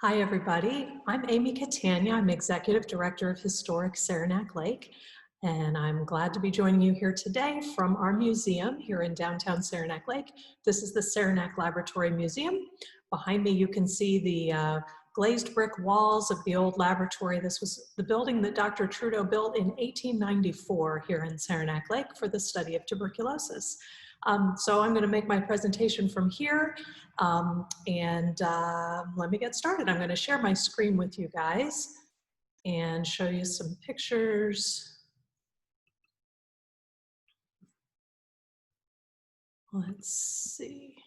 Hi, everybody. I'm Amy Catania. I'm Executive Director of Historic Saranac Lake, and I'm glad to be joining you here today from our museum here in downtown Saranac Lake. This is the Saranac Laboratory Museum. Behind me, you can see the glazed brick walls of the old laboratory. This was the building that Dr. Trudeau built in 1894 here in Saranac Lake for the study of tuberculosis. So I'm going to make my presentation from here, let me get started. I'm going to share my screen with you guys and show you some pictures. Let's see,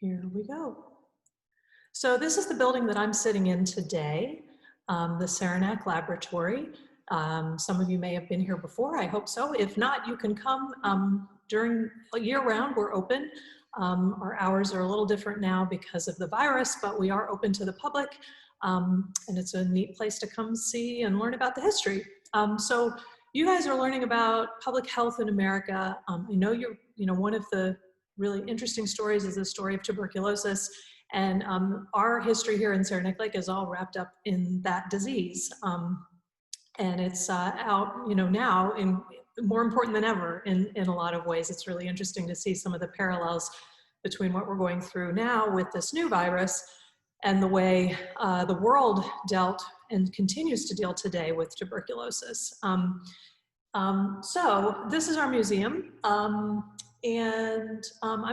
here we go. So this is the building that I'm sitting in today, the Saranac Laboratory. Some of you may have been here before, I hope so. If not, you can come during year-round. We're open. Our hours are a little different now because of the virus, but we are open to the public, and it's a neat place to come see and learn about the history. So you guys are learning about public health in America. I know one of the really interesting stories is the story of tuberculosis, and our history here in Saranac Lake is all wrapped up in that disease. And it's out, now in more important than ever in a lot of ways. It's really interesting to see some of the parallels between what we're going through now with this new virus and the way the world dealt and continues to deal today with tuberculosis. So this is our museum. I'm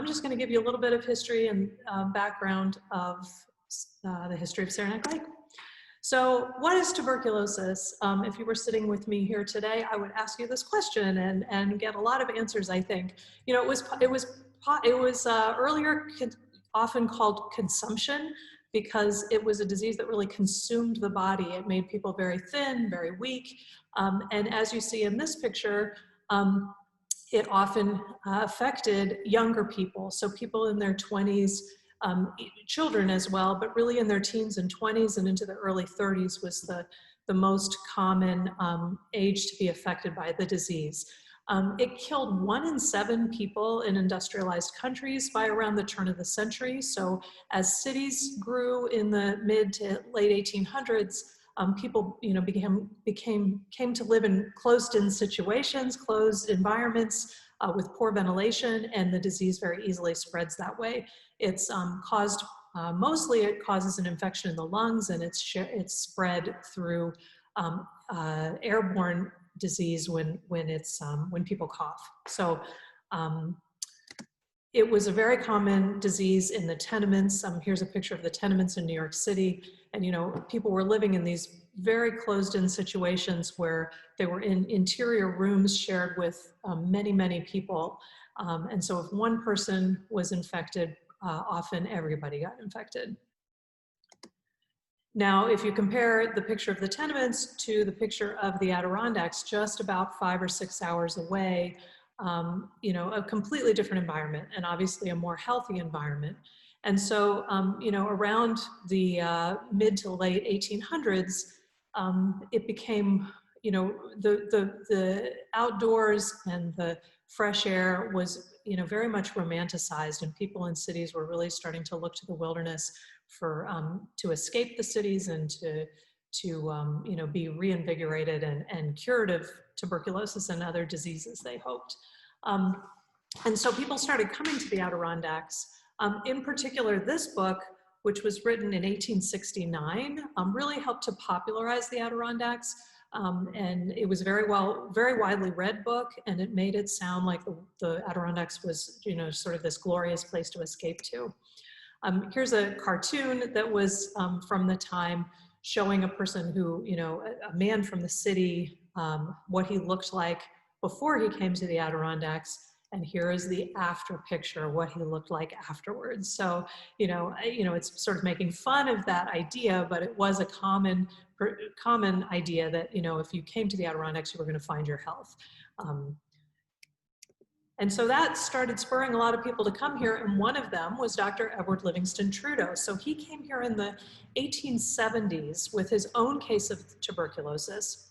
just going to give you a little bit of history and background of the history of Saranac Lake. So what is tuberculosis? If you were sitting with me here today, I would ask you this question and get a lot of answers, I think. It was earlier often called consumption because it was a disease that really consumed the body. It made people very thin, very weak. And as you see in this picture, it often affected younger people. So people in their 20s, children as well, but really in their teens and 20s and into the early 30s was the most common age to be affected by the disease. It killed 1 in 7 people in industrialized countries by around the turn of the century. So as cities grew in the mid to late 1800s, people came to live in closed-in situations, closed environments with poor ventilation, and the disease very easily spreads that way. It's mostly it causes an infection in the lungs, and it's spread through airborne disease when people cough. So it was a very common disease in the tenements. Here's a picture of the tenements in New York City. And people were living in these very closed-in situations where they were in interior rooms shared with many, many people. And so if one person was infected, often everybody got infected. Now, if you compare the picture of the tenements to the picture of the Adirondacks, just about 5 or 6 hours away, a completely different environment and obviously a more healthy environment. And so, around the mid to late 1800s, it became, the outdoors and the fresh air was, very much romanticized, and people in cities were really starting to look to the wilderness for to escape the cities and to be reinvigorated and cured of tuberculosis and other diseases, they hoped. And so people started coming to the Adirondacks. In particular, this book, which was written in 1869, really helped to popularize the Adirondacks. And it was a very widely read book, and it made it sound like the Adirondacks was, sort of this glorious place to escape to. Here's a cartoon that was from the time showing a person who, a man from the city, what he looked like before he came to the Adirondacks. And here is the after picture, what he looked like afterwards. So, it's sort of making fun of that idea, but it was a common idea that, if you came to the Adirondacks, you were going to find your health. And so that started spurring a lot of people to come here, and one of them was Dr. Edward Livingston Trudeau. So he came here in the 1870s with his own case of tuberculosis.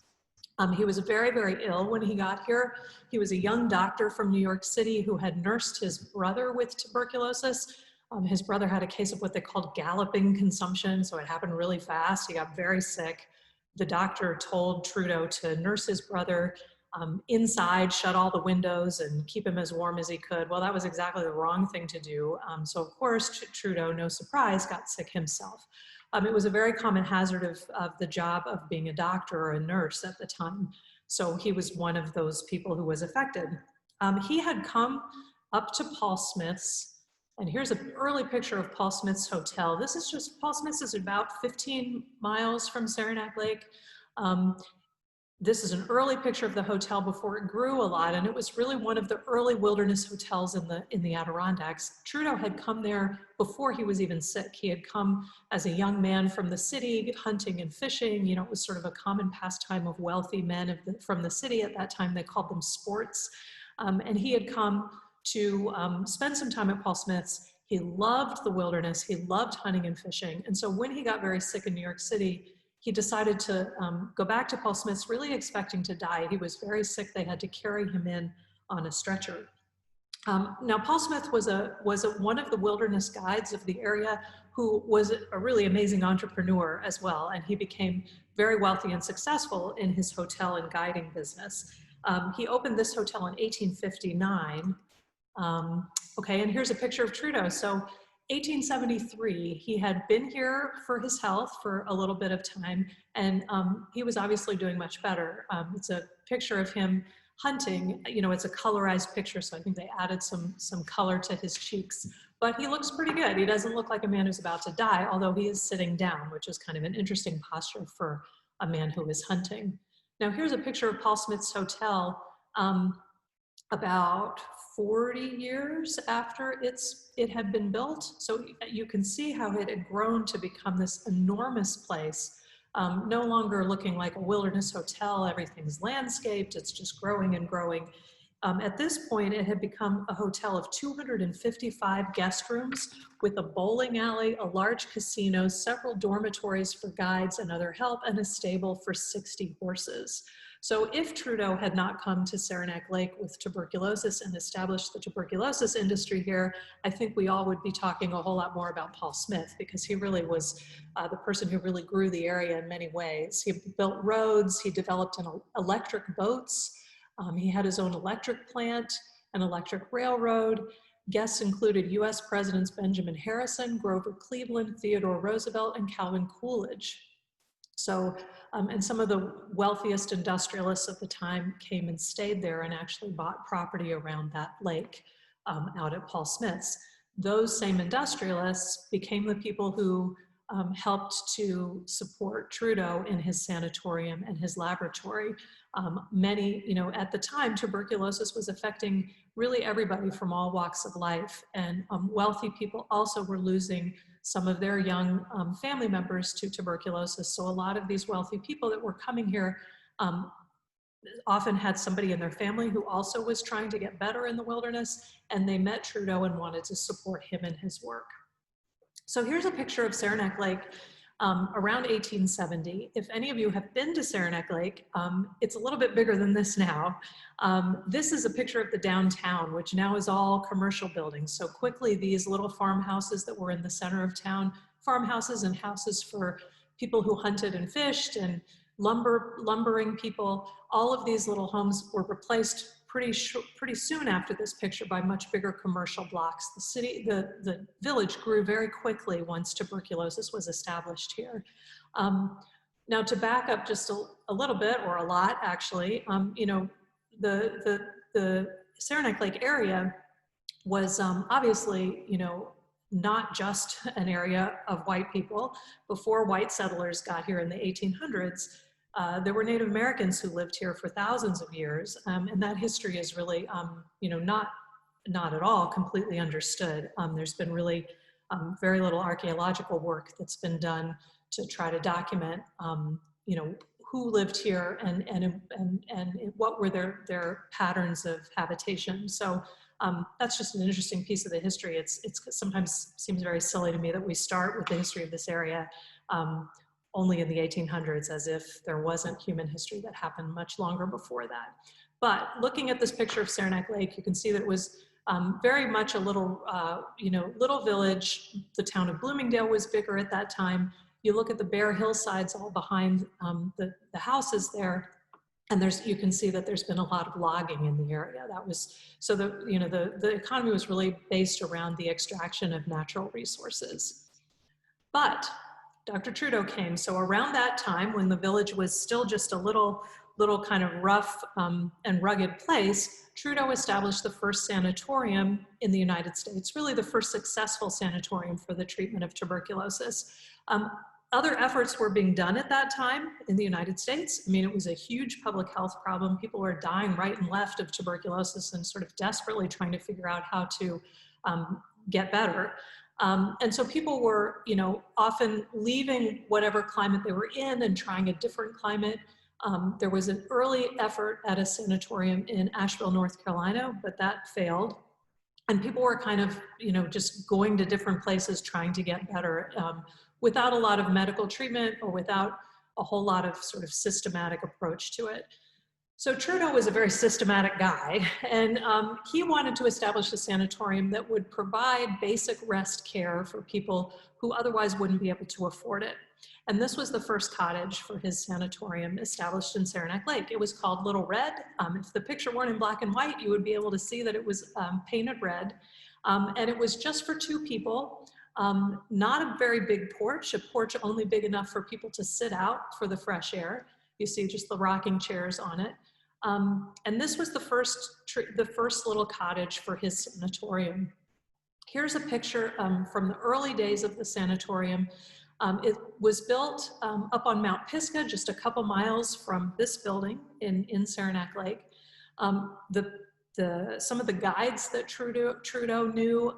He was very, very ill when he got here. He was a young doctor from New York City who had nursed his brother with tuberculosis. His brother had a case of what they called galloping consumption, so it happened really fast. He got very sick. The doctor told Trudeau to nurse his brother inside, shut all the windows, and keep him as warm as he could. Well, that was exactly the wrong thing to do. So of course, Trudeau, no surprise, got sick himself. It was a very common hazard of the job of being a doctor or a nurse at the time. So he was one of those people who was affected. He had come up to Paul Smith's, and here's an early picture of Paul Smith's hotel. This is just, Paul Smith's is about 15 miles from Saranac Lake. This is an early picture of the hotel before it grew a lot, and it was really one of the early wilderness hotels in the Adirondacks. Trudeau had come there before he was even sick. He had come as a young man from the city, hunting and fishing. You know, it was sort of a common pastime of wealthy men from the city at that time. They called them sports. And he had come to spend some time at Paul Smith's. He loved the wilderness. He loved hunting and fishing. And so when he got very sick in New York City, he decided to go back to Paul Smith's, really expecting to die. He was very sick. They had to carry him in on a stretcher. Now, Paul Smith was one of the wilderness guides of the area who was a really amazing entrepreneur as well. And he became very wealthy and successful in his hotel and guiding business. He opened this hotel in 1859. Okay, and here's a picture of Trudeau. So 1873, he had been here for his health for a little bit of time, and he was obviously doing much better. It's a picture of him hunting. You know, it's a colorized picture, so I think they added some color to his cheeks. But he looks pretty good. He doesn't look like a man who's about to die, although he is sitting down, which is kind of an interesting posture for a man who is hunting. Now, here's a picture of Paul Smith's hotel about 40 years after it had been built. So you can see how it had grown to become this enormous place, no longer looking like a wilderness hotel. Everything's landscaped, it's just growing and growing. At this point, it had become a hotel of 255 guest rooms with a bowling alley, a large casino, several dormitories for guides and other help, and a stable for 60 horses. So if Trudeau had not come to Saranac Lake with tuberculosis and established the tuberculosis industry here, I think we all would be talking a whole lot more about Paul Smith, because he really was the person who really grew the area in many ways. He built roads, he developed electric boats, he had his own electric plant, an electric railroad. Guests included US Presidents Benjamin Harrison, Grover Cleveland, Theodore Roosevelt, and Calvin Coolidge. So, and some of the wealthiest industrialists of the time came and stayed there and actually bought property around that lake out at Paul Smith's. Those same industrialists became the people who helped to support Trudeau in his sanatorium and his laboratory. Many, you know, at the time, tuberculosis was affecting really everybody from all walks of life, and wealthy people also were losing some of their young family members to tuberculosis. So a lot of these wealthy people that were coming here often had somebody in their family who also was trying to get better in the wilderness, and they met Trudeau and wanted to support him in his work. So here's a picture of Saranac Lake around 1870. If any of you have been to Saranac Lake, it's a little bit bigger than this now. This is a picture of the downtown, which now is all commercial buildings. So quickly, these little farmhouses that were in the center of town, farmhouses and houses for people who hunted and fished and lumbering people, all of these little homes were replaced pretty soon after this picture by much bigger commercial blocks. The village grew very quickly once tuberculosis was established here. Now, to back up just a little bit, or a lot actually, you know, the Saranac Lake area was obviously, you know, not just an area of white people. Before white settlers got here in the 1800s, there were Native Americans who lived here for thousands of years, and that history is really, you know, not at all completely understood. There's been really very little archaeological work that's been done to try to document, you know, who lived here and what were their patterns of habitation. So that's just an interesting piece of the history. It's sometimes seems very silly to me that we start with the history of this area only in the 1800s, as if there wasn't human history that happened much longer before that. But looking at this picture of Saranac Lake, you can see that it was very much a little, little village. The town of Bloomingdale was bigger at that time. You look at the bare hillsides all behind the houses there, and you can see that there's been a lot of logging in the area. That was, so the economy was really based around the extraction of natural resources. But Dr. Trudeau came, so around that time when the village was still just a little kind of rough and rugged place, Trudeau established the first sanatorium in the United States, really the first successful sanatorium for the treatment of tuberculosis. Other efforts were being done at that time in the United States. I mean, it was a huge public health problem. People were dying right and left of tuberculosis and sort of desperately trying to figure out how to get better. And so people were, often leaving whatever climate they were in and trying a different climate. There was an early effort at a sanatorium in Asheville, North Carolina, but that failed. And people were kind of, just going to different places trying to get better without a lot of medical treatment or without a whole lot of sort of systematic approach to it. So Trudeau was a very systematic guy, and he wanted to establish a sanatorium that would provide basic rest care for people who otherwise wouldn't be able to afford it. And this was the first cottage for his sanatorium established in Saranac Lake. It was called Little Red. If the picture weren't in black and white, you would be able to see that it was painted red. And it was just for 2 people, not a very big porch, a porch only big enough for people to sit out for the fresh air. You see just the rocking chairs on it. And this was the first little cottage for his sanatorium. Here's a picture from the early days of the sanatorium. It was built up on Mount Pisgah, just a couple miles from this building in Saranac Lake. Some of the guides that Trudeau knew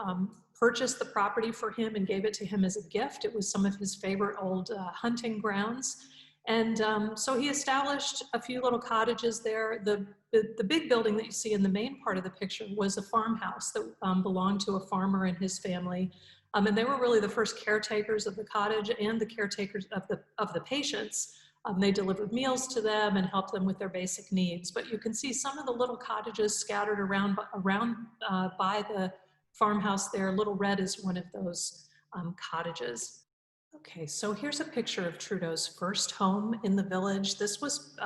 purchased the property for him and gave it to him as a gift. It was some of his favorite old hunting grounds. And so he established a few little cottages there. The big building that you see in the main part of the picture was a farmhouse that belonged to a farmer and his family. And they were really the first caretakers of the cottage and the caretakers of the patients. They delivered meals to them and helped them with their basic needs. But you can see some of the little cottages scattered around by the farmhouse there. Little Red is one of those cottages. Okay, so here's a picture of Trudeau's first home in the village. This was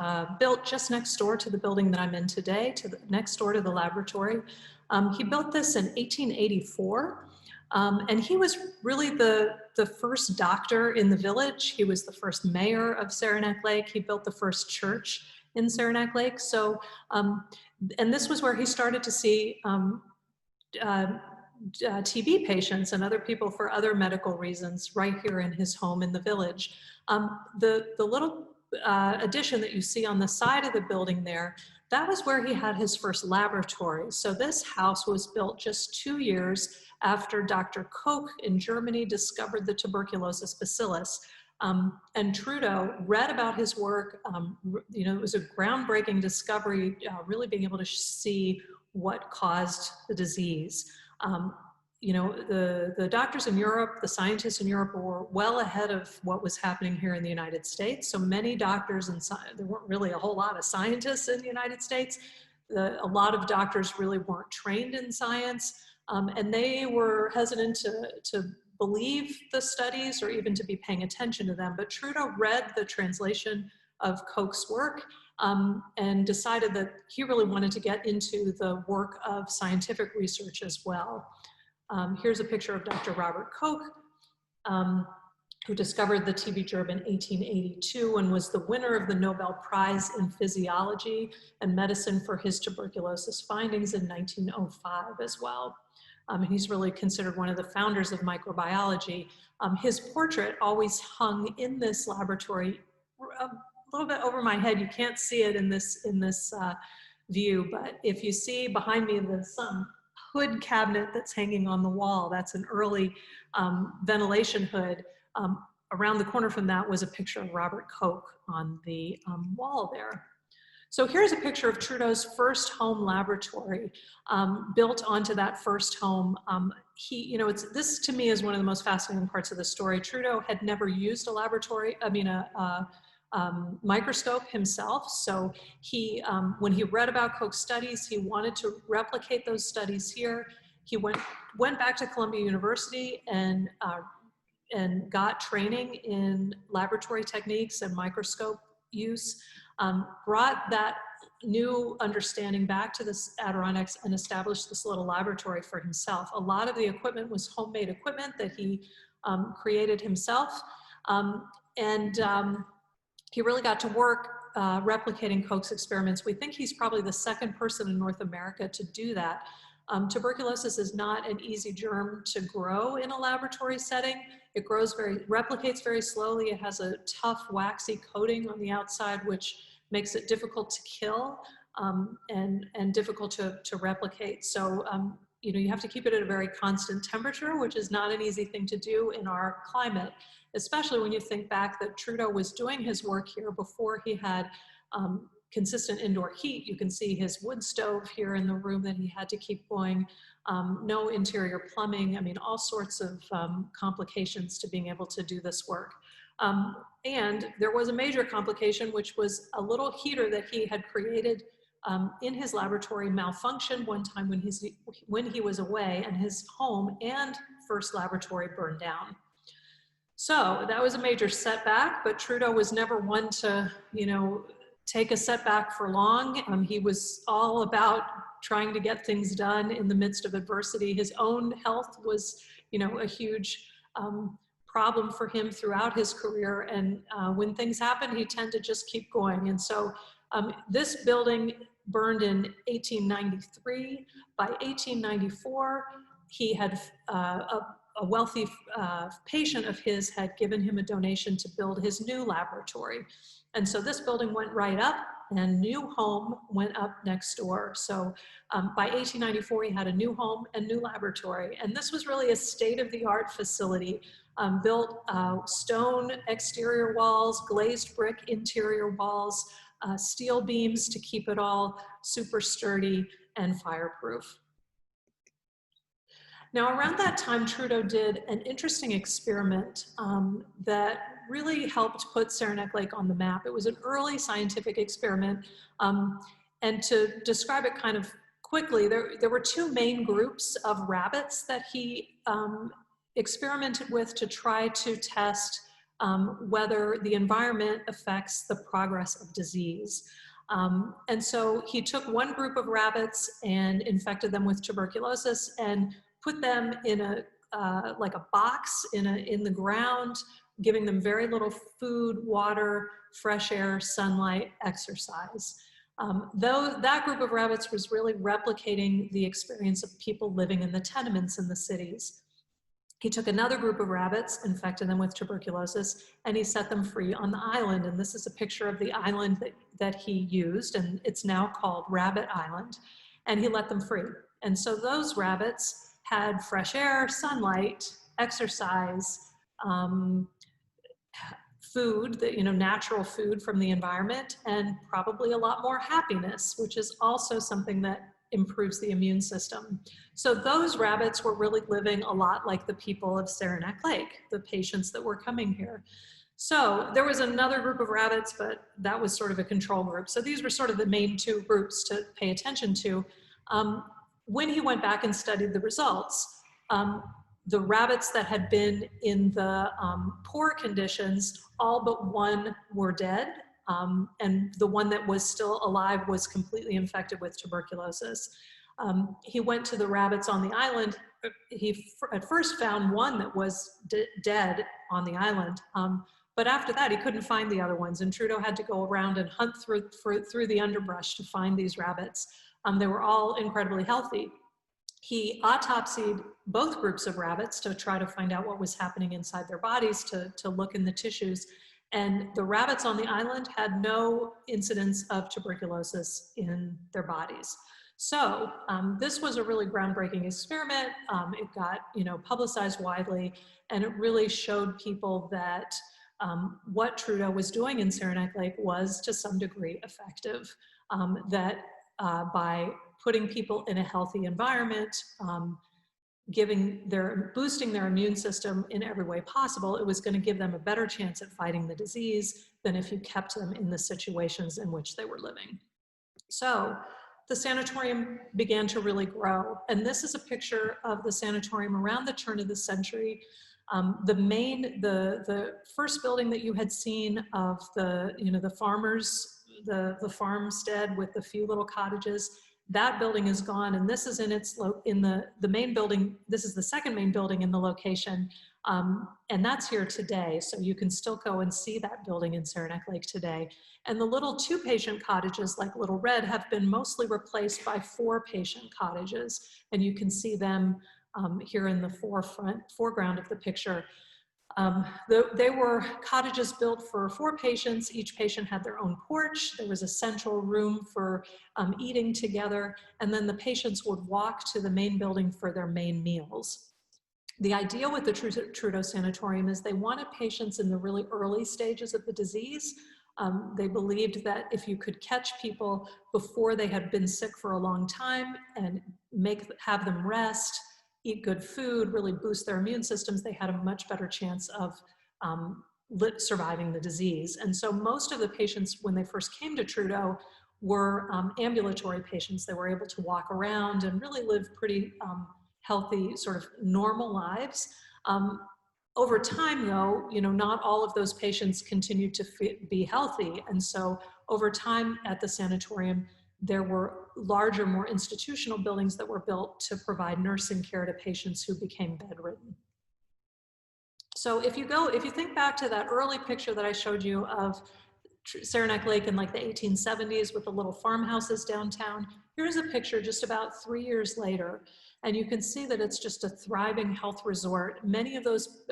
built just next door to the building that I'm in today, next door to the laboratory. He built this in 1884. And he was really the first doctor in the village. He was the first mayor of Saranac Lake. He built the first church in Saranac Lake. So, and this was where he started to see TB patients and other people for other medical reasons right here in his home in the village. The little addition that you see on the side of the building there, that was where he had his first laboratory. So this house was built just 2 years after Dr. Koch in Germany discovered the tuberculosis bacillus. And Trudeau read about his work. It was a groundbreaking discovery, really being able to see what caused the disease. The doctors in Europe, the scientists in Europe were well ahead of what was happening here in the United States. So many doctors and there weren't really a whole lot of scientists in the United States. A lot of doctors really weren't trained in science. And they were hesitant to believe the studies or even to be paying attention to them. But Trudeau read the translation of Koch's work and decided that he really wanted to get into the work of scientific research as well. Here's a picture of Dr. Robert Koch, who discovered the TB germ in 1882 and was the winner of the Nobel Prize in Physiology and Medicine for his tuberculosis findings in 1905 as well. He's really considered one of the founders of microbiology. His portrait always hung in this laboratory a little bit over my head. You can't see it in this view, but if you see behind me some hood cabinet that's hanging on the wall, that's an early ventilation hood. Around the corner from that was a picture of Robert Koch on the wall there. So here's a picture of Trudeau's first home laboratory built onto that first home. This to me is one of the most fascinating parts of the story. Trudeau had never used a laboratory, a microscope himself. So he, when he read about Koch's studies, he wanted to replicate those studies here. He went back to Columbia University and got training in laboratory techniques and microscope use, brought that new understanding back to the Adirondacks and established this little laboratory for himself. A lot of the equipment was homemade equipment that he created himself. He really got to work replicating Koch's experiments. We think he's probably the second person in North America to do that. Tuberculosis is not an easy germ to grow in a laboratory setting. It replicates very slowly. It has a tough, waxy coating on the outside, which makes it difficult to kill and difficult to replicate. So, you know, you have to keep it at a very constant temperature, which is not an easy thing to do in our climate, especially when you think back that Trudeau was doing his work here before he had consistent indoor heat. You can see his wood stove here in the room that he had to keep going. No interior plumbing. I mean, all sorts of complications to being able to do this work. And there was a major complication, which was a little heater that he had created in his laboratory malfunctioned one time when he was away, and his home and first laboratory burned down. So that was a major setback, but Trudeau was never one to, you know, take a setback for long. He was all about trying to get things done in the midst of adversity. His own health was, you know, a huge problem for him throughout his career. And when things happened, he tended to just keep going. And so this building burned in 1893. By 1894, he had a wealthy patient of his had given him a donation to build his new laboratory. And so this building went right up and new home went up next door. So by 1894, he had a new home and new laboratory. And this was really a state-of-the-art facility, built stone exterior walls, glazed brick interior walls, steel beams to keep it all super sturdy and fireproof. Now, around that time, Trudeau did an interesting experiment that really helped put Saranac Lake on the map. It was an early scientific experiment. And to describe it kind of quickly, there were two main groups of rabbits that he experimented with to try to test whether the environment affects the progress of disease. And so he took one group of rabbits and infected them with tuberculosis and put them in like a box in the ground, giving them very little food, water, fresh air, sunlight, exercise. Though that group of rabbits was really replicating the experience of people living in the tenements in the cities. He took another group of rabbits, infected them with tuberculosis, and he set them free on the island. And this is a picture of the island that he used, and it's now called Rabbit Island. And he let them free. And so those rabbits had fresh air, sunlight, exercise, food, that, you know, natural food from the environment, and probably a lot more happiness, which is also something that improves the immune system. So those rabbits were really living a lot like the people of Saranac Lake, the patients that were coming here. So there was another group of rabbits, but that was sort of a control group. So these were sort of the main two groups to pay attention to. When he went back and studied the results, the rabbits that had been in the poor conditions, all but one were dead. And the one that was still alive was completely infected with tuberculosis. He went to the rabbits on the island. He at first found one that was dead on the island. But after that, he couldn't find the other ones. And Trudeau had to go around and hunt through the underbrush to find these rabbits. They were all incredibly healthy. He autopsied both groups of rabbits to try to find out what was happening inside their bodies, to look in the tissues. And the rabbits on the island had no incidence of tuberculosis in their bodies. So this was a really groundbreaking experiment. It got, you know, publicized widely, and it really showed people that what Trudeau was doing in Saranac Lake was to some degree effective. That by putting people in a healthy environment, boosting their immune system in every way possible. It was going to give them a better chance at fighting the disease than if you kept them in the situations in which they were living. So the sanatorium began to really grow. And this is a picture of the sanatorium around the turn of the century. The first building that you had seen of the farmers, the farmstead with the few little cottages, that building is gone, and this is in the main building. This is the second main building in the location, and that's here today. So you can still go and see that building in Saranac Lake today. And the little 2-patient cottages, like Little Red, have been mostly replaced by 4-patient cottages, and you can see them here in the foreground of the picture. They were cottages built for 4 patients. Each patient had their own porch. There was a central room for eating together, and then the patients would walk to the main building for their main meals. The idea with the Trudeau Sanatorium is they wanted patients in the really early stages of the disease. They believed that if you could catch people before they had been sick for a long time and have them rest, eat good food, really boost their immune systems, they had a much better chance of surviving the disease. And so most of the patients, when they first came to Trudeau, were ambulatory patients. They were able to walk around and really live pretty healthy, sort of normal lives. Over time, though, not all of those patients continued to be healthy. And so over time at the sanatorium, there were larger, more institutional buildings that were built to provide nursing care to patients who became bedridden. So if you think back to that early picture that I showed you of Saranac Lake in like the 1870s with the little farmhouses downtown, here's a picture just about 3 years later. And you can see that it's just a thriving health resort. Many of those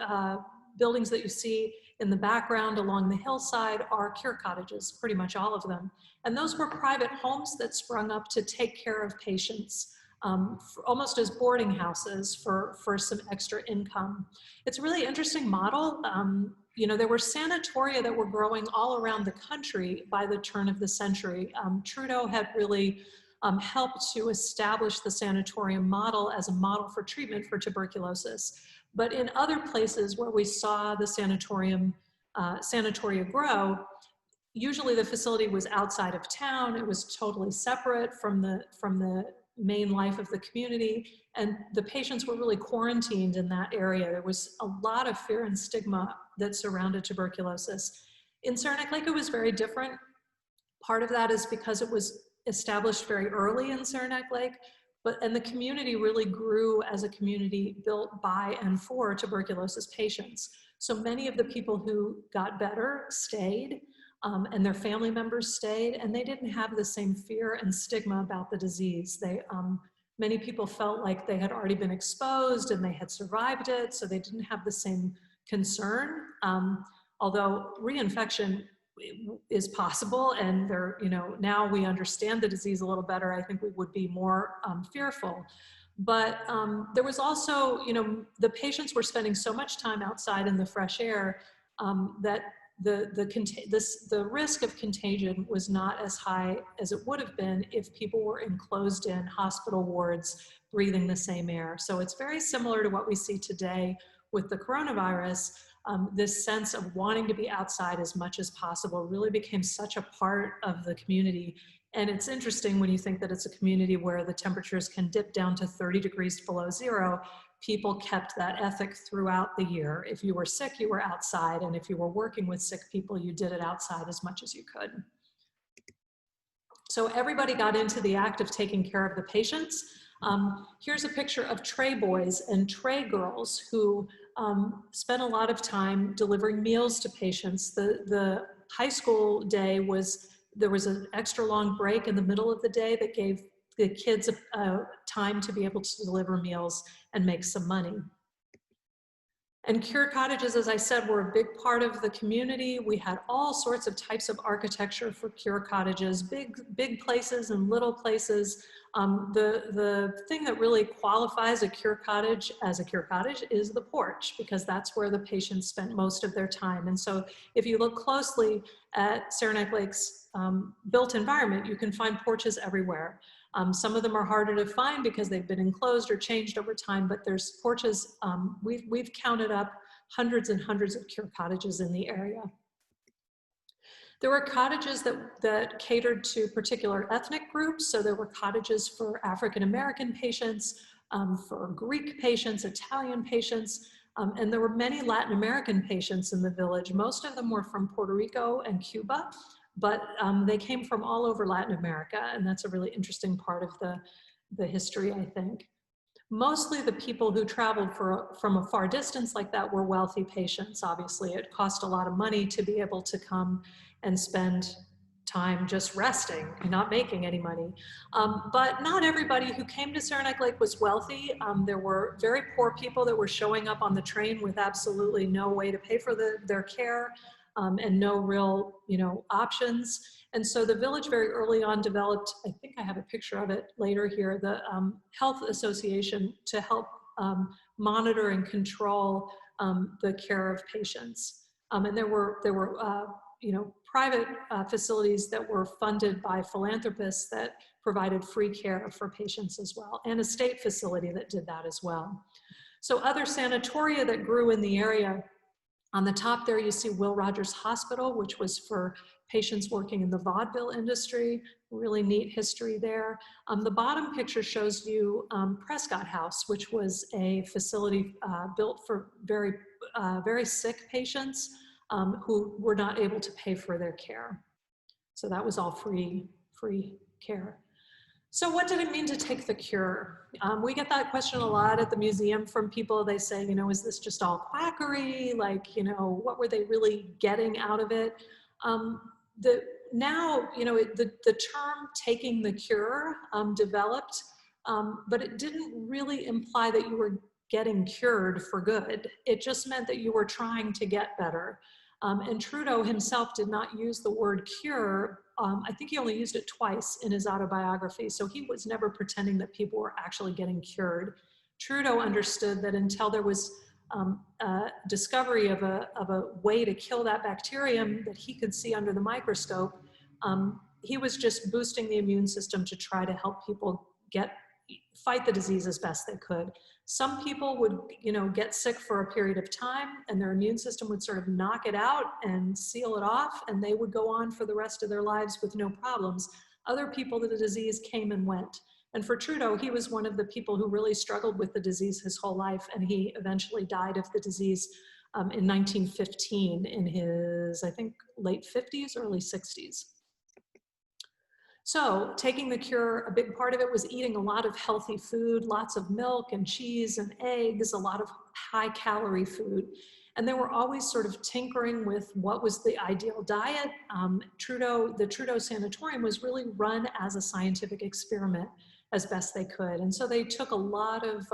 buildings that you see in the background along the hillside are cure cottages, pretty much all of them. And those were private homes that sprung up to take care of patients, almost as boarding houses for some extra income. It's a really interesting model. There were sanatoria that were growing all around the country by the turn of the century. Trudeau had really helped to establish the sanatorium model as a model for treatment for tuberculosis. But in other places where we saw the Sanatoria grow, usually the facility was outside of town. It was totally separate from the main life of the community, and the patients were really quarantined in that area. There was a lot of fear and stigma that surrounded tuberculosis. In Saranac Lake, it was very different. Part of that is because it was established very early in Saranac Lake, and the community really grew as a community built by and for tuberculosis patients. So many of the people who got better stayed, and their family members stayed, and they didn't have the same fear and stigma about the disease. Many people felt like they had already been exposed and they had survived it, so they didn't have the same concern. Although reinfection is possible, and now we understand the disease a little better, I think we would be more fearful. But there was also, the patients were spending so much time outside in the fresh air that the risk of contagion was not as high as it would have been if people were enclosed in hospital wards breathing the same air. So it's very similar to what we see today with the coronavirus. This sense of wanting to be outside as much as possible really became such a part of the community. And it's interesting when you think that it's a community where the temperatures can dip down to 30 degrees below zero. People kept that ethic throughout the year. If you were sick, you were outside. And if you were working with sick people, you did it outside as much as you could. So everybody got into the act of taking care of the patients. Here's a picture of tray boys and tray girls who spent a lot of time delivering meals to patients. The high school day there was an extra long break in the middle of the day that gave the kids time to be able to deliver meals and make some money. And cure cottages, as I said, were a big part of the community. We had all sorts of types of architecture for cure cottages, big places and little places. The thing that really qualifies a cure cottage as a cure cottage is the porch, because that's where the patients spent most of their time. And so if you look closely at Saranac Lake's built environment, you can find porches everywhere. Some of them are harder to find because they've been enclosed or changed over time, but there's porches. We've counted up hundreds and hundreds of cure cottages in the area. There were cottages that catered to particular ethnic groups. So there were cottages for African-American patients, for Greek patients, Italian patients, and there were many Latin American patients in the village. Most of them were from Puerto Rico and Cuba, but they came from all over Latin America, and that's a really interesting part of the history, I think. Mostly the people who traveled from a far distance like that were wealthy patients, obviously. It cost a lot of money to be able to come and spend time just resting and not making any money. But not everybody who came to Saranac Lake was wealthy. There were very poor people that were showing up on the train with absolutely no way to pay for their care and no real, options. And so the village very early on developed, I think I have a picture of it later here, the health association to help monitor and control the care of patients. And there were private facilities that were funded by philanthropists that provided free care for patients as well, and a state facility that did that as well. So other sanatoria that grew in the area, on the top there you see Will Rogers Hospital, which was for patients working in the vaudeville industry. Really neat history there. The bottom picture shows you Prescott House, which was a facility built for very, very sick patients who were not able to pay for their care. So that was all free care. So what did it mean to take the cure? We get that question a lot at the museum from people. They say, is this just all quackery? Like, what were they really getting out of it? The term taking the cure developed, but it didn't really imply that you were getting cured for good. It just meant that you were trying to get better. And Trudeau himself did not use the word cure. I think he only used it twice in his autobiography. So he was never pretending that people were actually getting cured. Trudeau understood that until there was a discovery of a way to kill that bacterium that he could see under the microscope, he was just boosting the immune system to try to help people fight the disease as best they could. Some people would, get sick for a period of time and their immune system would sort of knock it out and seal it off, and they would go on for the rest of their lives with no problems. Other people, the disease came and went. And for Trudeau, he was one of the people who really struggled with the disease his whole life, and he eventually died of the disease in 1915 in his, I think, late 50s, early 60s. So taking the cure, a big part of it was eating a lot of healthy food, lots of milk and cheese and eggs, a lot of high calorie food. And they were always sort of tinkering with what was the ideal diet. The Trudeau Sanatorium was really run as a scientific experiment as best they could. And so they took a lot of,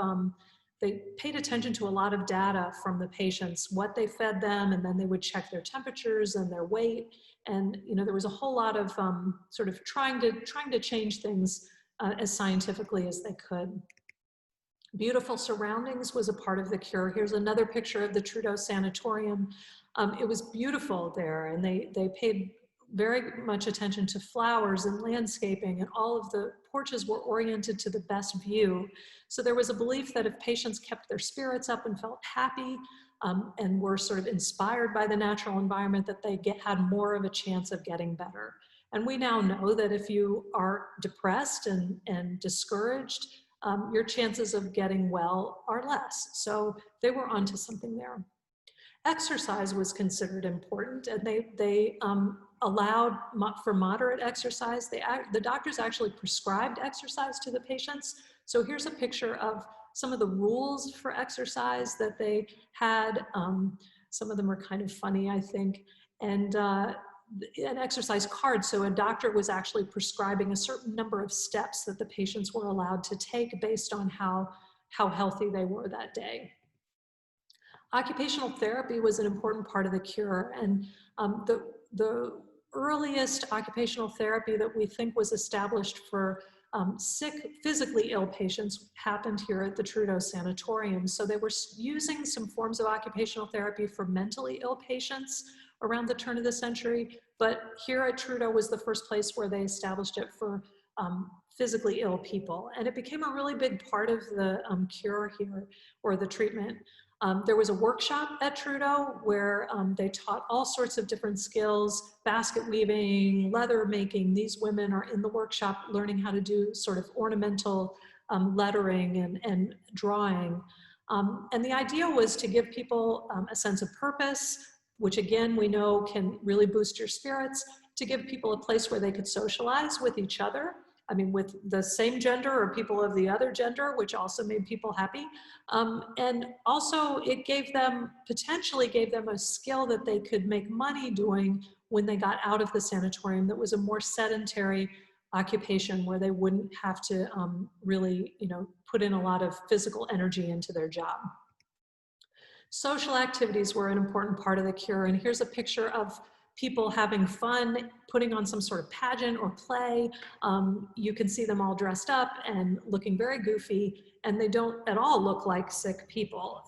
they paid attention to a lot of data from the patients, what they fed them, and then they would check their temperatures and their weight. And there was a whole lot of sort of trying to change things as scientifically as they could. Beautiful surroundings was a part of the cure. Here's another picture of the Trudeau Sanatorium. It was beautiful there, and they paid very much attention to flowers and landscaping, and all of the porches were oriented to the best view. So there was a belief that if patients kept their spirits up and felt happy, and were sort of inspired by the natural environment, that they had more of a chance of getting better. And we now know that if you are depressed and discouraged, your chances of getting well are less. So they were onto something there. Exercise was considered important, and they allowed for moderate exercise. The doctors actually prescribed exercise to the patients. So here's a picture of some of the rules for exercise that they had. Some of them are kind of funny, I think, and an exercise card. So a doctor was actually prescribing a certain number of steps that the patients were allowed to take based on how healthy they were that day. Occupational therapy was an important part of the cure, and the earliest occupational therapy that we think was established for sick, physically ill patients happened here at the Trudeau Sanatorium. So they were using some forms of occupational therapy for mentally ill patients around the turn of the century, but here at Trudeau was the first place where they established it for physically ill people. And it became a really big part of the cure here, or the treatment. There was a workshop at Trudeau where they taught all sorts of different skills, basket weaving, leather making. These women are in the workshop learning how to do sort of ornamental lettering and drawing. And the idea was to give people a sense of purpose, which again, we know can really boost your spirits, to give people a place where they could socialize with each other. I mean, with the same gender or people of the other gender, which also made people happy. And also it potentially gave them a skill that they could make money doing when they got out of the sanatorium, that was a more sedentary occupation where they wouldn't have to really, put in a lot of physical energy into their job. Social activities were an important part of the cure. And here's a picture of people having fun, putting on some sort of pageant or play. You can see them all dressed up and looking very goofy, and they don't at all look like sick people.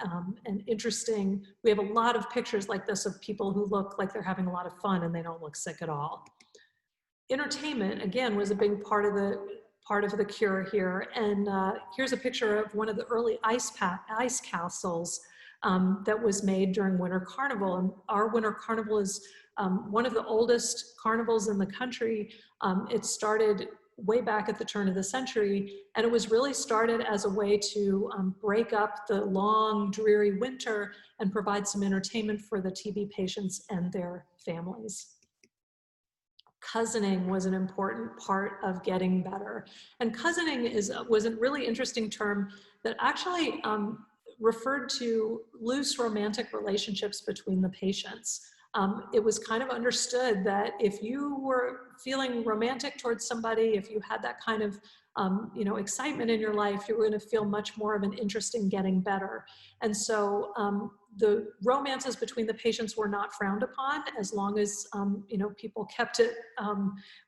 And interesting, we have a lot of pictures like this of people who look like they're having a lot of fun and they don't look sick at all. Entertainment, again, was a big part of the cure here. And here's a picture of one of the early ice castles that was made during Winter Carnival. And our Winter Carnival is one of the oldest carnivals in the country. It started way back at the turn of the century, and it was really started as a way to break up the long, dreary winter and provide some entertainment for the TB patients and their families. Cousining was an important part of getting better. And cousining was a really interesting term that actually referred to loose romantic relationships between the patients. It was kind of understood that if you were feeling romantic towards somebody, if you had that kind of excitement in your life, you were going to feel much more of an interest in getting better. And so the romances between the patients were not frowned upon, as long as people kept it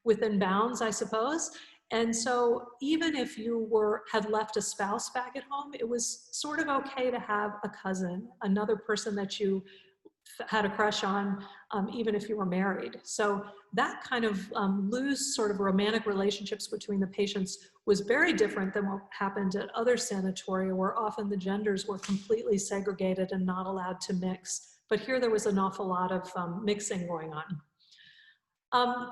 within bounds, I suppose. And so even if you had left a spouse back at home, it was sort of okay to have a cousin, another person that you had a crush on, even if you were married. So that kind of loose sort of romantic relationships between the patients was very different than what happened at other sanatoria, where often the genders were completely segregated and not allowed to mix. But here there was an awful lot of mixing going on.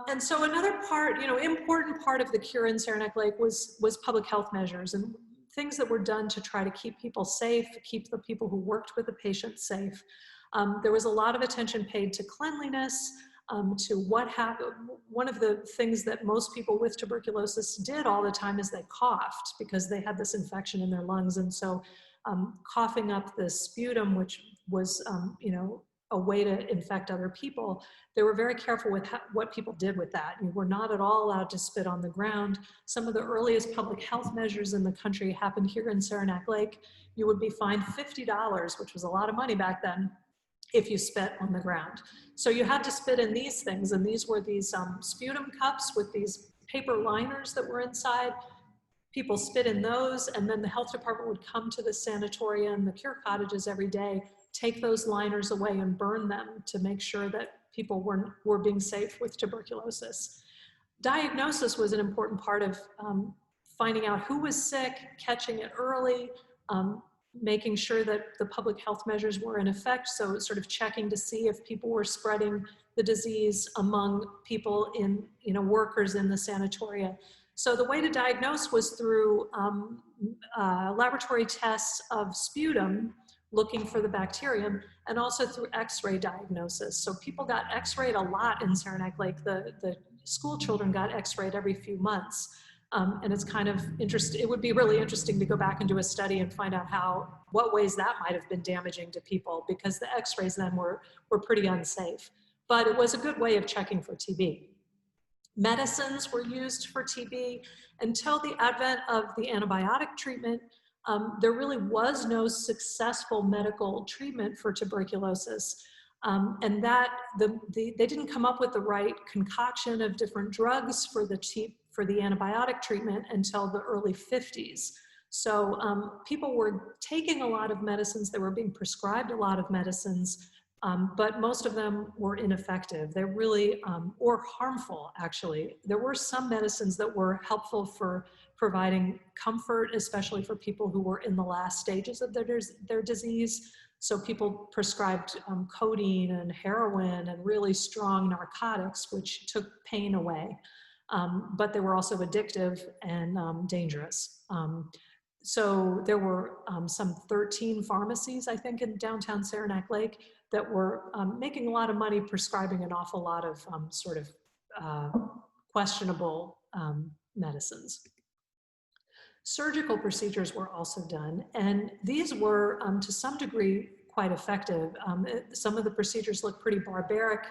And so another part, important part of the cure in Saranac Lake was public health measures and things that were done to try to keep people safe, keep the people who worked with the patients safe. There was a lot of attention paid to cleanliness, to what happened. One of the things that most people with tuberculosis did all the time is they coughed because they had this infection in their lungs. And so coughing up the sputum, which was, a way to infect other people, they were very careful with what people did with that. You were not at all allowed to spit on the ground. Some of the earliest public health measures in the country happened here in Saranac Lake. You would be fined $50, which was a lot of money back then, if you spit on the ground. So you had to spit in these things, and these were these sputum cups with these paper liners that were inside. People spit in those, and then the health department would come to the Sanatoria and the cure cottages every day, take those liners away and burn them to make sure that people were being safe with tuberculosis. Diagnosis was an important part of finding out who was sick, catching it early, making sure that the public health measures were in effect. So sort of checking to see if people were spreading the disease among people workers in the sanatoria. So the way to diagnose was through laboratory tests of sputum, looking for the bacterium, and also through X-ray diagnosis. So people got X-rayed a lot in Saranac Lake. The school children got X-rayed every few months. And it's kind of interesting. It would be really interesting to go back and do a study and find out what ways that might have been damaging to people, because the X-rays then were pretty unsafe. But it was a good way of checking for TB. Medicines were used for TB until the advent of the antibiotic treatment. There really was no successful medical treatment for tuberculosis. And that they didn't come up with the right concoction of different drugs for the antibiotic treatment until the early 50s. So people were taking a lot of medicines, they were being prescribed a lot of medicines, But most of them were ineffective. They really, or harmful actually. There were some medicines that were helpful for providing comfort, especially for people who were in the last stages of their disease. So people prescribed codeine and heroin and really strong narcotics, which took pain away. But they were also addictive and dangerous. So there were some 13 pharmacies, I think, in downtown Saranac Lake that were making a lot of money prescribing an awful lot of sort of questionable medicines. Surgical procedures were also done, and these were, to some degree, quite effective. Some of the procedures look pretty barbaric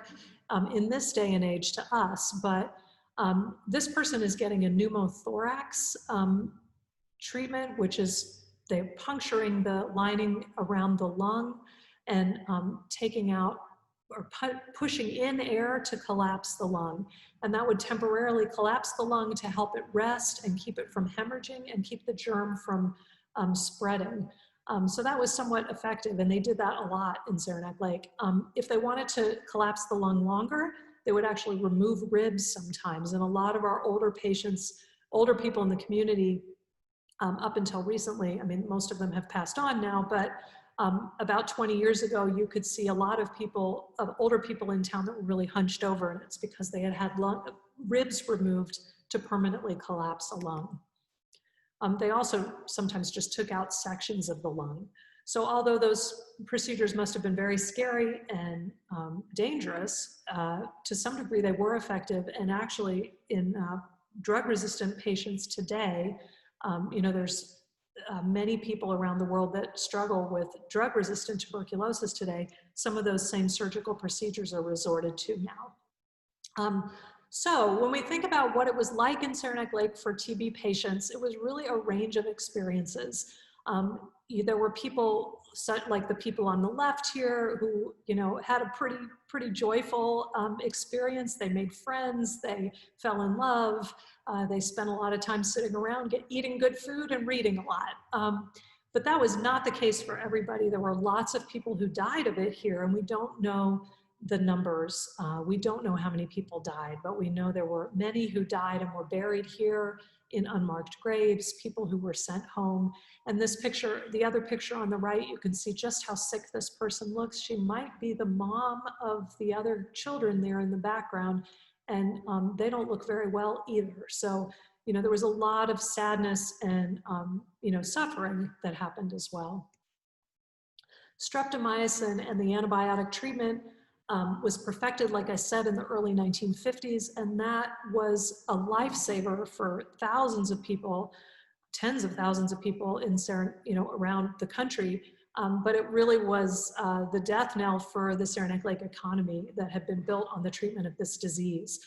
in this day and age to us, but this person is getting a pneumothorax treatment, which is they're puncturing the lining around the lung and taking out or pushing in air to collapse the lung. And that would temporarily collapse the lung to help it rest and keep it from hemorrhaging and keep the germ from spreading. So that was somewhat effective, and they did that a lot in Saranac Lake. If they wanted to collapse the lung longer, they would actually remove ribs sometimes. And a lot of our older patients, older people in the community, up until recently, I mean, most of them have passed on now, but about 20 years ago, you could see a lot of people, older people in town that were really hunched over, and it's because they had had ribs removed to permanently collapse a lung. They also sometimes just took out sections of the lung. So although those procedures must have been very scary and dangerous, to some degree they were effective. And actually in drug-resistant patients today, you know, there's many people around the world that struggle with drug-resistant tuberculosis today. Some of those same surgical procedures are resorted to now. So when we think about what it was like in Saranac Lake for TB patients, it was really a range of experiences. There were people like the people on the left here who, you know, had a pretty joyful experience. They made friends, they fell in love, they spent a lot of time sitting around eating good food and reading a lot. But that was not the case for everybody. There were lots of people who died of it here, and we don't know the numbers. We don't know how many people died, but we know there were many who died and were buried here in unmarked graves, people who were sent home. And this picture, the other picture on the right, you can see just how sick this person looks. She might be the mom of the other children there in the background, and they don't look very well either. So, you know, there was a lot of sadness and, you know, suffering that happened as well. Streptomycin and the antibiotic treatment was perfected, like I said, in the early 1950s, and that was a lifesaver for thousands of people, tens of thousands of people in around the country. But it really was the death knell for the Saranac Lake economy that had been built on the treatment of this disease.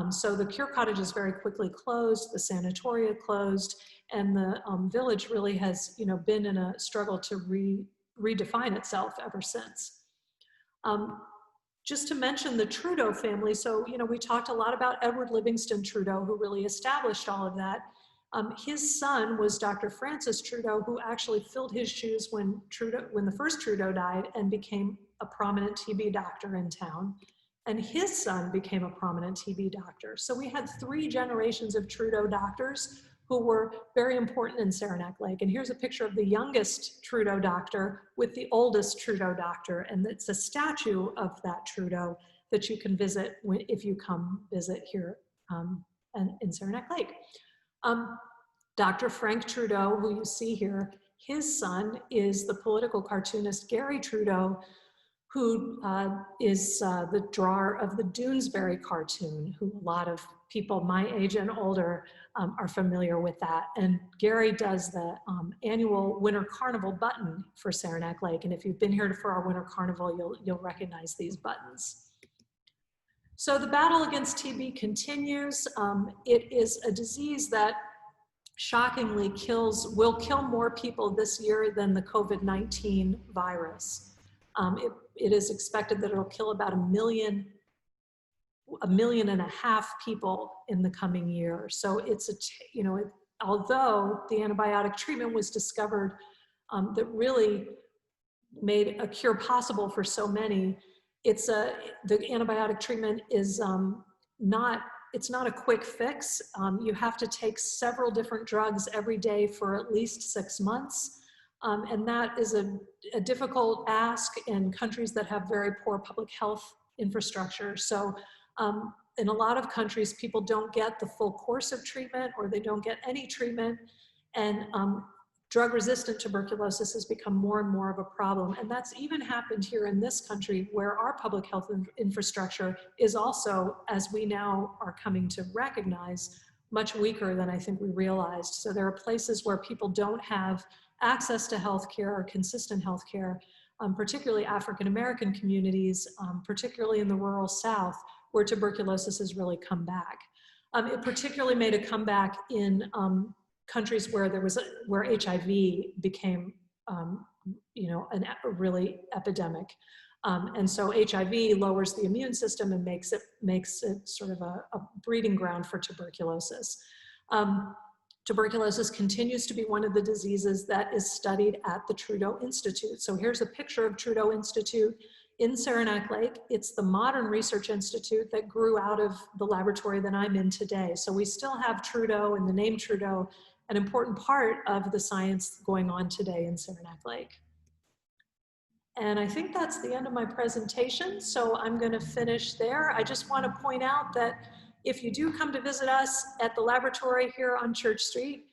So the cure cottages very quickly closed, the Sanatoria closed, and the village really has, you know, been in a struggle to redefine itself ever since. Just to mention the Trudeau family, so, you know, we talked a lot about Edward Livingston Trudeau, who really established all of that. His son was Dr. Francis Trudeau, who actually filled his shoes when the first Trudeau died and became a prominent TB doctor in town. And his son became a prominent TB doctor. So we had 3 generations of Trudeau doctors who were very important in Saranac Lake. And here's a picture of the youngest Trudeau doctor with the oldest Trudeau doctor. And it's a statue of that Trudeau that you can visit if you come visit here in Saranac Lake. Dr. Frank Trudeau, who you see here, his son is the political cartoonist Garry Trudeau, who is the drawer of the Doonesbury cartoon, who a lot of people my age and older are familiar with that. And Garry does the annual Winter Carnival button for Saranac Lake. And if you've been here for our Winter Carnival, you'll recognize these buttons. So the battle against TB continues. It is a disease that shockingly will kill more people this year than the COVID-19 virus. It is expected that it'll kill about 1.5 million people in the coming year. So it's although the antibiotic treatment was discovered that really made a cure possible for so many, the antibiotic treatment is it's not a quick fix. You have to take several different drugs every day for at least 6 months. And that is a difficult ask in countries that have very poor public health infrastructure. So in a lot of countries, people don't get the full course of treatment, or they don't get any treatment. And drug-resistant tuberculosis has become more and more of a problem. And that's even happened here in this country, where our public health infrastructure is also, as we now are coming to recognize, much weaker than I think we realized. So there are places where people don't have access to healthcare or consistent healthcare, particularly African-American communities, particularly in the rural South, where tuberculosis has really come back. It particularly made a comeback in countries where where HIV became, a really epidemic. And so HIV lowers the immune system and makes it sort of a breeding ground for tuberculosis. Tuberculosis continues to be one of the diseases that is studied at the Trudeau Institute. So here's a picture of Trudeau Institute in Saranac Lake. It's the modern research institute that grew out of the laboratory that I'm in today. So we still have Trudeau and the name Trudeau, an important part of the science going on today in Saranac Lake. And I think that's the end of my presentation, so I'm going to finish there. I just want to point out that if you do come to visit us at the laboratory here on Church Street,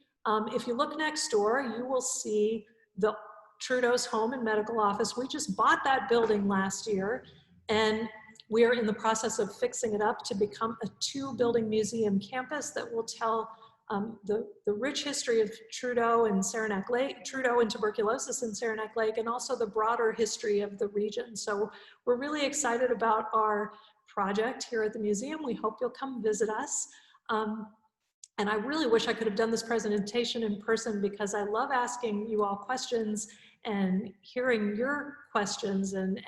if you look next door, you will see the Trudeau's home and medical office. We just bought that building last year, and we are in the process of fixing it up to become a 2-building museum campus that will tell the rich history of Trudeau and Saranac Lake, Trudeau and tuberculosis in Saranac Lake, and also the broader history of the region. So we're really excited about our project here at the museum. We hope you'll come visit us. And I really wish I could have done this presentation in person, because I love asking you all questions and hearing your questions and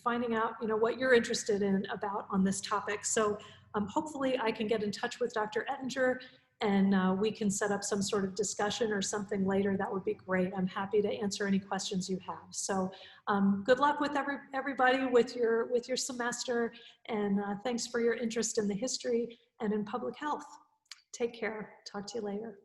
finding out, what you're interested in on this topic. So hopefully I can get in touch with Dr. Ettinger, and we can set up some sort of discussion or something later. That would be great. I'm happy to answer any questions you have. So good luck with everybody with your semester, and thanks for your interest in the history and in public health. Take care. Talk to you later.